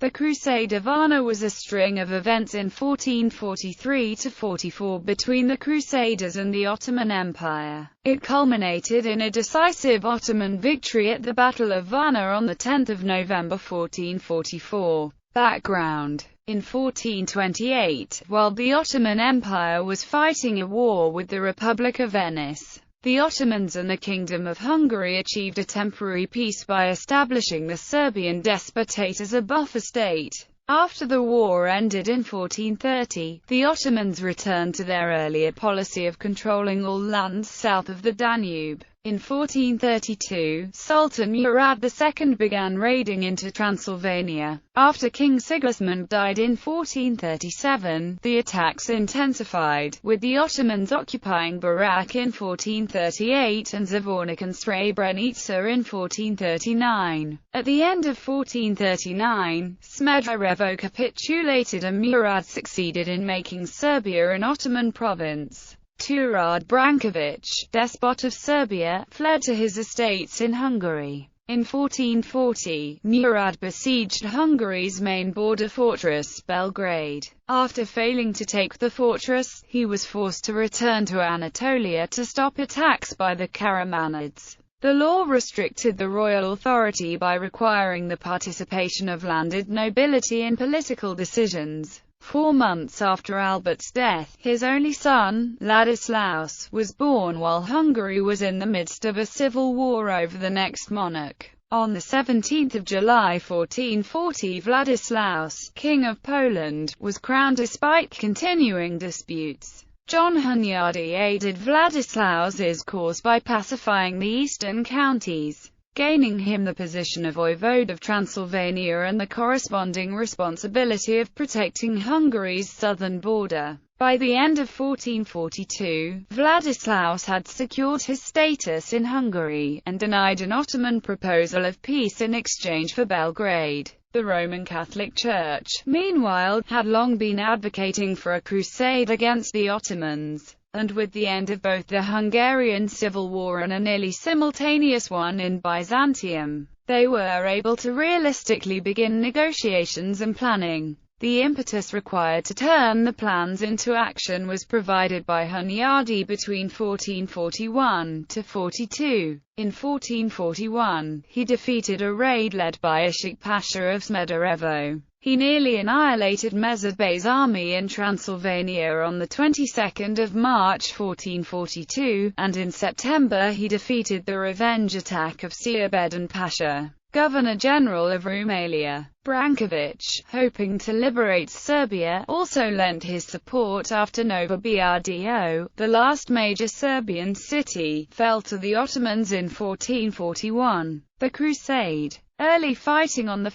The Crusade of Varna was a string of events in 1443–44 between the Crusaders and the Ottoman Empire. It culminated in a decisive Ottoman victory at the Battle of Varna on 10 November 1444. Background: in 1428, while the Ottoman Empire was fighting a war with the Republic of Venice, the Ottomans and the Kingdom of Hungary achieved a temporary peace by establishing the Serbian Despotate as a buffer state. After the war ended in 1430, the Ottomans returned to their earlier policy of controlling all lands south of the Danube. In 1432, Sultan Murad II began raiding into Transylvania. After King Sigismund died in 1437, the attacks intensified, with the Ottomans occupying Berak in 1438 and Zvornik and Srebrenica in 1439. At the end of 1439, Smederevo capitulated and Murad succeeded in making Serbia an Ottoman province. Turad Branković, despot of Serbia, fled to his estates in Hungary. In 1440, Murad besieged Hungary's main border fortress, Belgrade. After failing to take the fortress, he was forced to return to Anatolia to stop attacks by the Karamanids. The law restricted the royal authority by requiring the participation of landed nobility in political decisions. 4 months after Albert's death, his only son, Ladislaus, was born while Hungary was in the midst of a civil war over the next monarch. On 17 July 1440, Vladislaus, King of Poland, was crowned despite continuing disputes. John Hunyadi aided Vladislaus's cause by pacifying the eastern counties, gaining him the position of voivode of Transylvania and the corresponding responsibility of protecting Hungary's southern border. By the end of 1442, Vladislaus had secured his status in Hungary, and denied an Ottoman proposal of peace in exchange for Belgrade. The Roman Catholic Church, meanwhile, had long been advocating for a crusade against the Ottomans, and with the end of both the Hungarian Civil War and a nearly simultaneous one in Byzantium, they were able to realistically begin negotiations and planning. The impetus required to turn the plans into action was provided by Hunyadi between 1441–42. In 1441, he defeated a raid led by Ishak Pasha of Smederevo. He nearly annihilated Mehmed Bey's army in Transylvania on the 22nd of March 1442, and in September he defeated the revenge attack of Seabedin Pasha, Governor-General of Rumelia. Branković, hoping to liberate Serbia, also lent his support after Novi Brdo, the last major Serbian city, fell to the Ottomans in 1441. The Crusade. Early fighting. On 1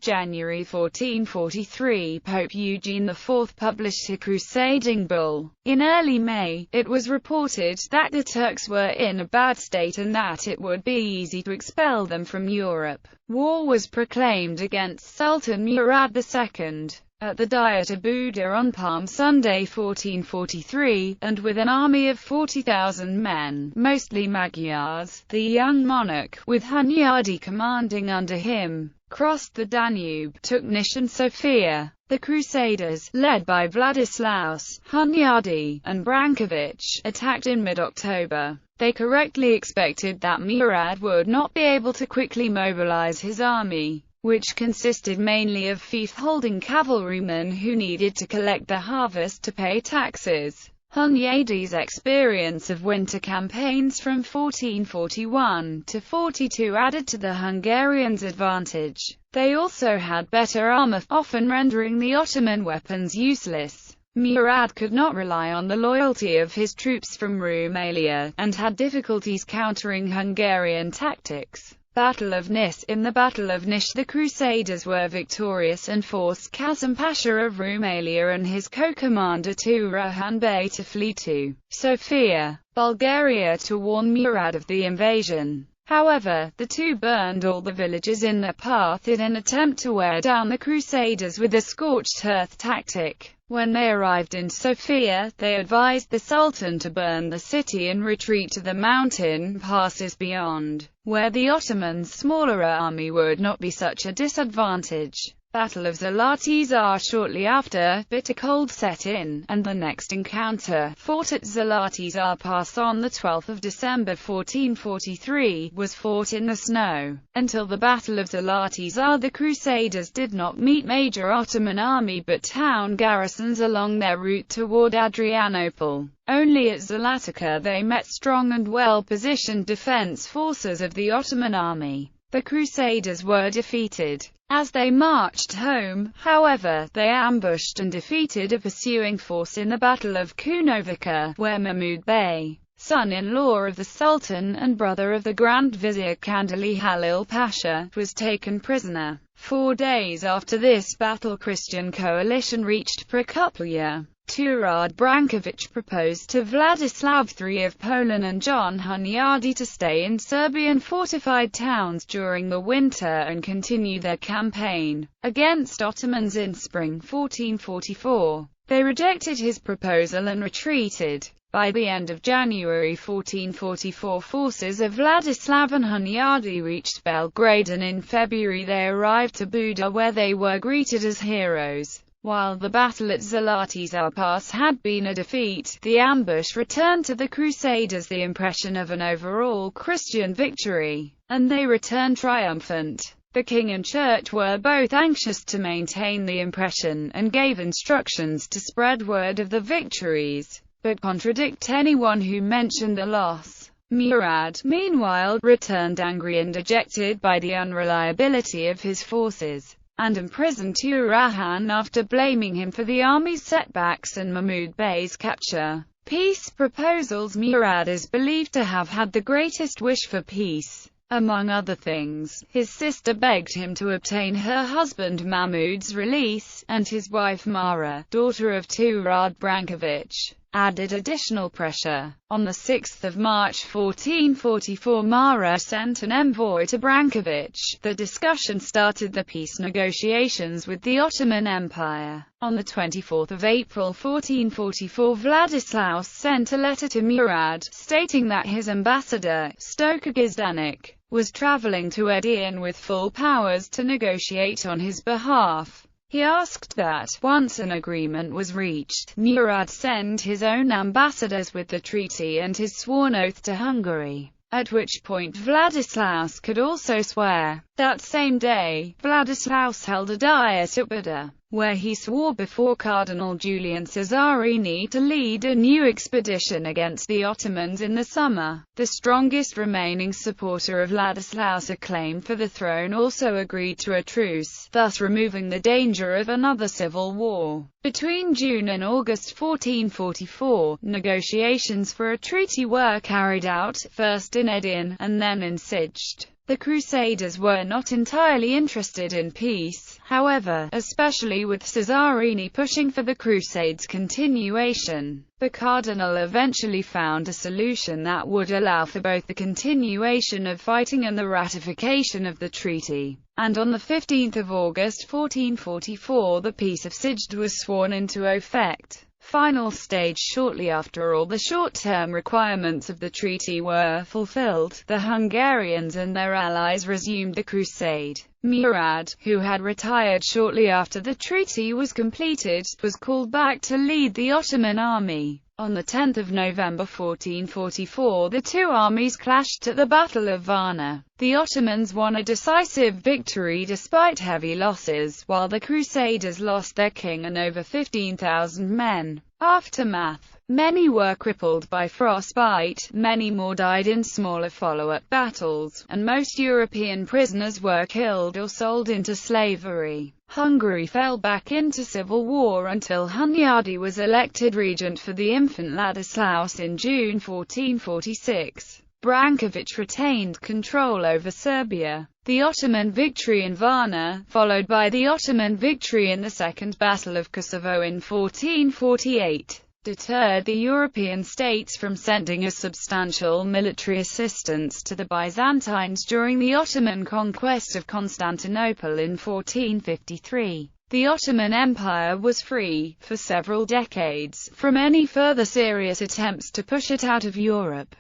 January 1443, Pope Eugene IV published a crusading bull. In early May, it was reported that the Turks were in a bad state and that it would be easy to expel them from Europe. War was proclaimed against Sultan Murad II. At the Diet of Buda on Palm Sunday 1443, and with an army of 40,000 men, mostly Magyars, the young monarch, with Hunyadi commanding under him, crossed the Danube, took Niš and Sofia. The Crusaders, led by Vladislaus, Hunyadi, and Branković, attacked in mid-October. They correctly expected that Murad would not be able to quickly mobilize his army, which consisted mainly of fief-holding cavalrymen who needed to collect the harvest to pay taxes. Hunyadi's experience of winter campaigns from 1441 to 42 added to the Hungarians' advantage. They also had better armor, often rendering the Ottoman weapons useless. Murad could not rely on the loyalty of his troops from Rumelia, and had difficulties countering Hungarian tactics. Battle of Nis. In the Battle of Nis, the Crusaders were victorious and forced Kazım Pasha of Rumelia and his co-commander Turhan Bey to flee to Sofia, Bulgaria to warn Murad of the invasion. However, the two burned all the villages in their path in an attempt to wear down the Crusaders with a scorched earth tactic. When they arrived in Sofia, they advised the Sultan to burn the city and retreat to the mountain passes beyond, where the Ottomans' smaller army would not be such a disadvantage. Battle of Zalati shortly after, bitter cold set in, and the next encounter, fought at Zalati Pass on 12 December 1443, was fought in the snow. Until the Battle of Zalati the Crusaders did not meet major Ottoman army but town garrisons along their route toward Adrianople. Only at Zalatica they met strong and well-positioned defense forces of the Ottoman army. The Crusaders were defeated. As they marched home, however, they ambushed and defeated a pursuing force in the Battle of Cunovica, where Mahmud Bey, son-in-law of the Sultan and brother of the Grand Vizier Kandili Halil Pasha, was taken prisoner. 4 days after this battle, Christian coalition reached Prokuplja. Turad Branković proposed to Vladislav III of Poland and John Hunyadi to stay in Serbian fortified towns during the winter and continue their campaign against Ottomans in spring 1444. They rejected his proposal and retreated. By the end of January 1444, forces of Vladislav and Hunyadi reached Belgrade, and in February they arrived to Buda, where they were greeted as heroes. While the battle at Zalati Pass had been a defeat, the ambush returned to the Crusaders the impression of an overall Christian victory, and they returned triumphant. The king and church were both anxious to maintain the impression, and gave instructions to spread word of the victories, but contradict anyone who mentioned the loss. Murad, meanwhile, returned angry and dejected by the unreliability of his forces, and imprisoned Turahan after blaming him for the army's setbacks and Mahmud Bey's capture. Peace proposals. Murad is believed to have had the greatest wish for peace. Among other things, his sister begged him to obtain her husband Mahmud's release, and his wife Mara, daughter of Turad Branković, added additional pressure. On 6 March 1444, Mara sent an envoy to Branković. The discussion started the peace negotiations with the Ottoman Empire. On 24 April 1444, Vladislaus sent a letter to Murad, stating that his ambassador, Stoka Gizdanik, was traveling to Edirne with full powers to negotiate on his behalf. He asked that, once an agreement was reached, Murad send his own ambassadors with the treaty and his sworn oath to Hungary, at which point Vladislaus could also swear. That same day, Vladislaus held a diet at Buda, where he swore before Cardinal Julian Cesarini to lead a new expedition against the Ottomans in the summer. The strongest remaining supporter of Vladislaus' claim for the throne also agreed to a truce, thus removing the danger of another civil war. Between June and August 1444, negotiations for a treaty were carried out, first in Edirne, and then in Sijd. The Crusaders were not entirely interested in peace, however, especially with Cesarini pushing for the Crusades' continuation. The cardinal eventually found a solution that would allow for both the continuation of fighting and the ratification of the treaty. And on 15 August 1444, the Peace of Sijd was sworn into effect. Final stage. Shortly after all the short-term requirements of the treaty were fulfilled, the Hungarians and their allies resumed the crusade. Murad, who had retired shortly after the treaty was completed, was called back to lead the Ottoman army. On 10 November 1444, the two armies clashed at the Battle of Varna. The Ottomans won a decisive victory despite heavy losses, while the Crusaders lost their king and over 15,000 men. Aftermath. Many were crippled by frostbite, many more died in smaller follow-up battles, and most European prisoners were killed or sold into slavery. Hungary fell back into civil war until Hunyadi was elected regent for the infant Ladislaus in June 1446. Branković retained control over Serbia. The Ottoman victory in Varna, followed by the Ottoman victory in the Second Battle of Kosovo in 1448, deterred the European states from sending a substantial military assistance to the Byzantines during the Ottoman conquest of Constantinople in 1453. The Ottoman Empire was free, for several decades, from any further serious attempts to push it out of Europe.